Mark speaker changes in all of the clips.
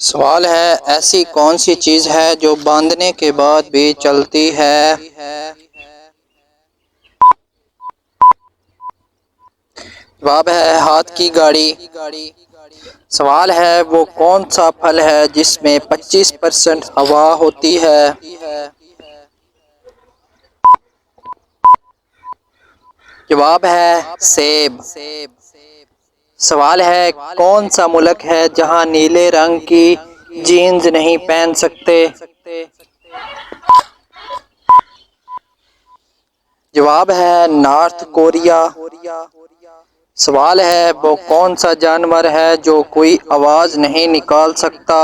Speaker 1: सवाल है, ऐसी कौन सी चीज़ है जो बांधने के बाद भी चलती है? जवाब है हाथ की गाड़ी। सवाल है, वो कौन सा फल है जिसमें 25% हवा होती है? जवाब है सेब। सवाल है, कौन सा मुल्क है जहां नीले रंग की जीन्स नहीं पहन सकते? जवाब है नॉर्थ कोरिया। सवाल है, वो कौन सा जानवर है जो कोई आवाज़ नहीं निकाल सकता?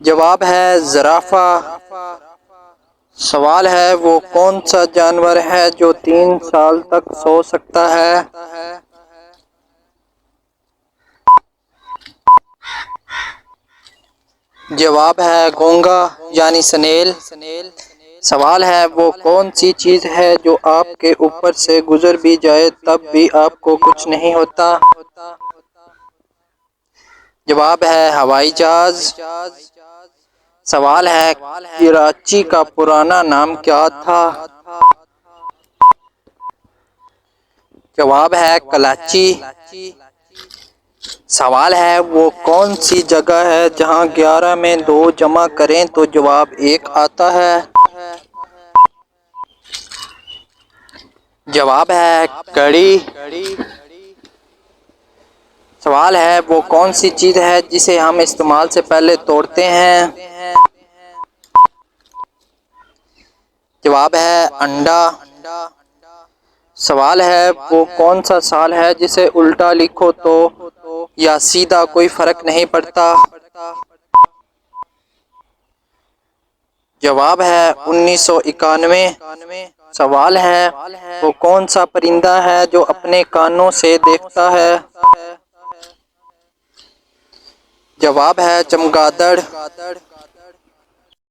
Speaker 1: जवाब है ज़राफ़ा। सवाल है, वो कौन सा जानवर है जो 3 साल तक सो सकता है? जवाब है घोंघा यानी स्नेल। सवाल है, वो कौन सी चीज़ है जो आपके ऊपर से गुजर भी जाए तब भी आपको कुछ नहीं होता? जवाब है हवाई जहाज। सवाल है, कराची का पुराना नाम क्या था? जवाब है कराची। सवाल है, वो कौन सी जगह है जहां 11 में 2 जमा करें तो जवाब 1 आता है? जवाब है कड़ी। सवाल है, वो कौन सी चीज़ है जिसे हम इस्तेमाल से पहले तोड़ते हैं? जवाब है अंडा। सवाल है, वो कौन सा साल है जिसे उल्टा लिखो तो या सीधा कोई फर्क नहीं पड़ता? जवाब है 1991। सवाल है, वो कौन सा परिंदा है जो अपने कानों से देखता है? जवाब है चमगादड़।